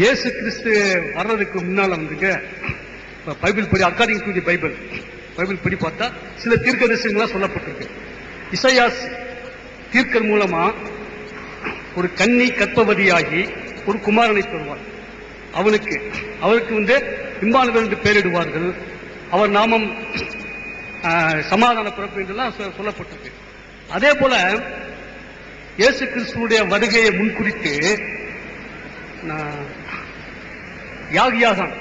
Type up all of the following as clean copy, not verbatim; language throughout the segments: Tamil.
இயேசு கிறிஸ்து வர்றதுக்கு முன்னால வந்துங்க பைபிள் படி அக்கார்டிங் டு தி பைபிள் படி பார்த்தா சில தீர்க்கதரிசனங்களா சொல்லப்பட்டிருக்கு. இசையாஸ் தீர்க்கர் மூலமா ஒரு கன்னி கர்ப்பவதியாகி ஒரு குமாரனை பெறுவார். அவருக்கு வந்து இம்மானுவேல் என்று பெயரிடுவார்கள். அவர் நாமம் சமாதான பிறப்பு என்றெல்லாம் சொல்லப்பட்டிருக்கு. அதே போல இயேசு கிறிஸ்துடைய வருகையை முன்குறித்து யாகியாகன்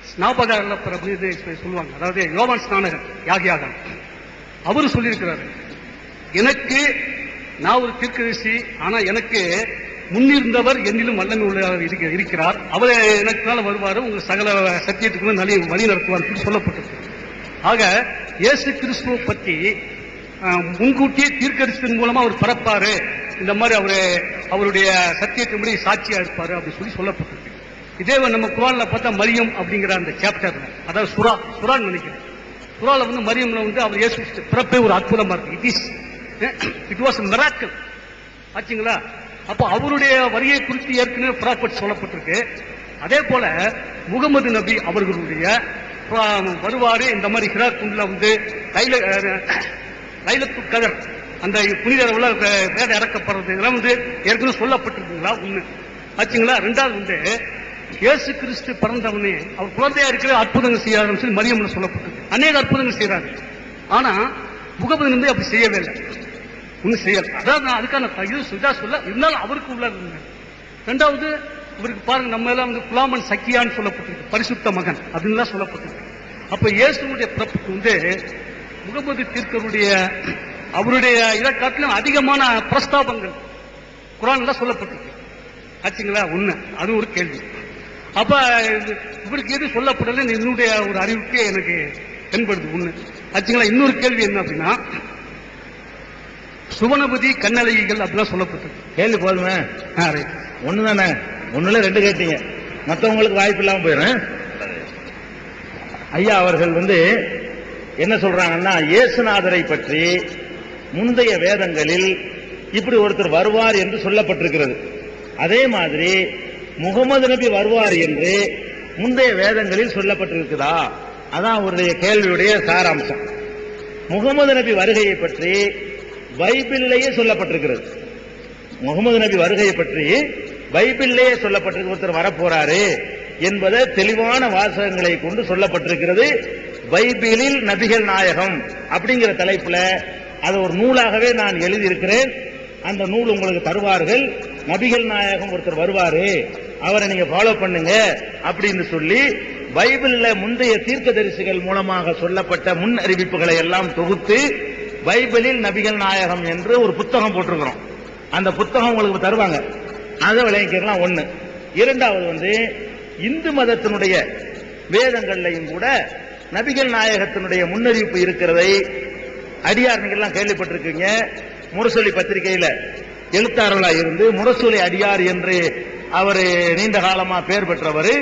ஸ்நாபக பிரபு சொல்லுவாங்க. அதாவது யோவான் ஸ்நானகன் யாகியாகன் அவரு சொல்லியிருக்கிறாரு, எனக்கு நான் ஒரு தீர்க்கதரிசி, ஆனா எனக்கு முன்னிருந்தவர் என்னிலும் வல்லமை உள்ளவர் இருக்கிறார், அவர் எனக்குனால வருவார், உங்க சகல சத்தியத்துக்குள்ள வழி நடத்துவார் சொல்லப்பட்டிருக்கு. ஆக இயேசு கிறிஸ்துவை பற்றி முன்கூட்டியே தீர்க்கதரிசனம் மூலமா அவர் பரப்பாரு, இந்த மாதிரி அவருடைய சத்தியத்தின்படி சாட்சியா இருப்பாரு அப்படி சொல்லப்பட்டிருக்கு. இதே நம்ம குர்ஆன்ல பார்த்தா மரியம் அப்படிங்கிற அந்த சாப்டர்ல, அதாவது சுரான்னு நினைக்கிறேன், சுறால வந்து மரியம்ல வந்து அவர் இயேசு பிறப்பே ஒரு அற்புதமா இருக்கு. இட் வாஸ் மிராக்கிள் ஆச்சுங்களா. அப்போ அவருடைய வரியை குறித்து ஏற்கனவே ப்ராஃபட் சொல்லப்பட்டிருக்கு. அதே போல முகமது நபி அவர்களுடைய வருவாரு, இந்த மாதிரி ஹிரா குண்டுல வந்து லைலத்து கதர் அந்த புனித வேட இறக்கப்படுறது இதெல்லாம் வந்து ஏற்கனவே சொல்லப்பட்டிருக்குங்களா ஒண்ணு ஆச்சுங்களா. ரெண்டாவது வந்து இயேசு கிறிஸ்து பிறந்தவனே அவர் குழந்தையா இருக்கிற அற்புதங்கள் செய்யாதுன்னு சொல்லி மரியம்ல சொல்லப்பட்டிருக்கு. அநேக அற்புதங்கள் செய்யறாரு. ஆனா முகமது நபி அப்படி செய்யவே இல்லை, ஒன்னும் செய்யல. அதாவது நான் அதுக்கான இதா சொல்ல இருந்தாலும் அவருக்கு உள்ள. ரெண்டாவது இவருக்கு பாருங்க, நம்ம எல்லாம் வந்து குலாமன் சக்கியான்னு சொல்லப்பட்டிருக்கு, பரிசுத்த மகன் அப்படின்னு சொல்லப்பட்டிருக்கு. அப்ப இயேசுடைய பிறப்புக்கு வந்து முகமது தீர்க்கருடைய அவருடைய இதை காட்டிலும் அதிகமான பிரஸ்தாபங்கள் குர்ஆன்ல சொல்லப்பட்டிருக்கு ஆச்சுங்களா. ஒண்ணு அது ஒரு கேள்வி. அப்ப இவருக்கு எது சொல்லப்படல என்னுடைய ஒரு அறிவுக்கு எனக்கு தென்படுது ஒண்ணு ஆச்சுங்களா. இன்னொரு கேள்வி என்ன அப்படின்னா, சுவனபதி கண்ணழகிகள் அப்படிலாம் சொல்லப்பட்டிருக்கு. கேள்வி போதுமே, ஒண்ணுதானே, ஒண்ணுல ரெண்டு கேட்டீங்க, மற்றவங்களுக்கு வாய்ப்பு இல்லாம போயிடும். ஐயா அவர்கள் வந்து என்ன சொல்றாங்கன்னா, இயேசுநாதரை பற்றி முந்தைய வேதங்களில் இப்படி ஒருத்தர் வருவார் என்று சொல்லப்பட்டிருக்கிறது. அதே மாதிரி முகமது நபி வருவார் என்று முந்தைய வேதங்களில் சொல்லப்பட்டிருக்குதா? அதான் அவருடைய கேள்வியுடைய சாராம்சம். முகமது நபி வருகையை பற்றி பைபிளிலேயே சொல்லப்பட்டிருக்கிறது. முகமது நபி வருகையை பற்றி பைபிளிலேயே சொல்லப்பட்டிருக்கு, ஒருத்தர் வரப்போறாரு என்பதை தெளிவான வாசகங்களை கொண்டு சொல்லப்பட்டிருக்கிறது. பைபிளில் நபிகள் நாயகம் அப்படிங்கிற தலைப்புல அது ஒரு நூலாகவே நான் எழுதியிருக்கிறேன். அந்த நூல் உங்களுக்கு தருவார்கள். நபிகள் நாயகம் ஒருத்தர் வருவாரு, அவரை நீங்க ஃபாலோ பண்ணுங்க அப்படின்னு சொல்லி பைபிள்ல முந்தைய தீர்க்கதரிசிகள் மூலமாக சொல்லப்பட்ட முன் அறிவிப்புகளை எல்லாம் தொகுத்து பைபிளில் நபிகள் நாயகம் என்று ஒரு புத்தகம் போட்டிருக்கிறோம். அந்த புத்தகம் உங்களுக்கு தருவாங்க, அதை விளங்கிக்கலாம். ஒண்ணு. இரண்டாவது வந்து இந்து மதத்தினுடைய வேதங்கள்லையும் கூட நபிகள் நாயகத்தினுடைய முன்னறிவிப்பு இருக்கிறதை அடியார் நீங்கள்லாம் கேள்விப்பட்டிருக்கீங்க. முரசொலி பத்திரிகையில எழுத்தாளர்களா இருந்து முரசொலி அடியார் என்று அவர் நீண்ட காலமா பெயர் பெற்றவர்.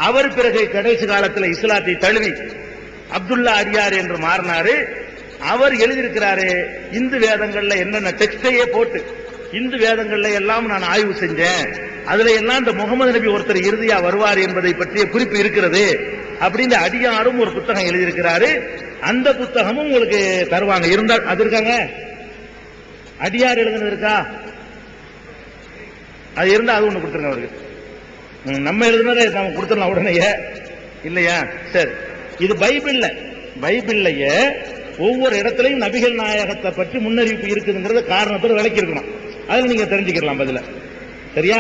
அவர் பிறகு கடைசி காலத்தில் இஸ்லாத்தை தழுவி அப்துல்லா அடியார் என்று மாறினாரு. அவர் எழுதியிருக்கிறாரு, இந்து வேதங்கள்ல என்னென்ன டெக்ஸ்டையே போட்டு இந்து வேதங்கள்ல எல்லாம் நான் ஆய்வு செஞ்சேன், அதுல எல்லாம் இந்த முகமது நபி ஒருத்தர் இறுதியா வருவார் என்பதை பற்றிய குறிப்பு இருக்கிறது அப்படின்னு அடியாரும் ஒரு புத்தகம் எழுதியிருக்கிறாரு. அந்த புத்தகமும் உங்களுக்கு தருவாங்க. இருந்தால் அது இருக்காங்க, அடியார் எழுதுனது இருக்கா? அது இருந்தா அது ஒண்ணு கொடுத்துருங்க அவருக்கு. நம்ம எழுதுனதை நம்ம கொடுத்துடலாம் உடனே இல்லையா? சரி, இது பைபிள்லயே ஒவ்வொரு இடத்துலையும் நபிகள் நாயகத்தை பற்றி முன்னறிவிப்பு இருக்குதுங்கிறது காரணத்தோடு விளக்கி இருக்கணும். அதுல நீங்க தெரிஞ்சுக்கலாம் பதில. சரியா?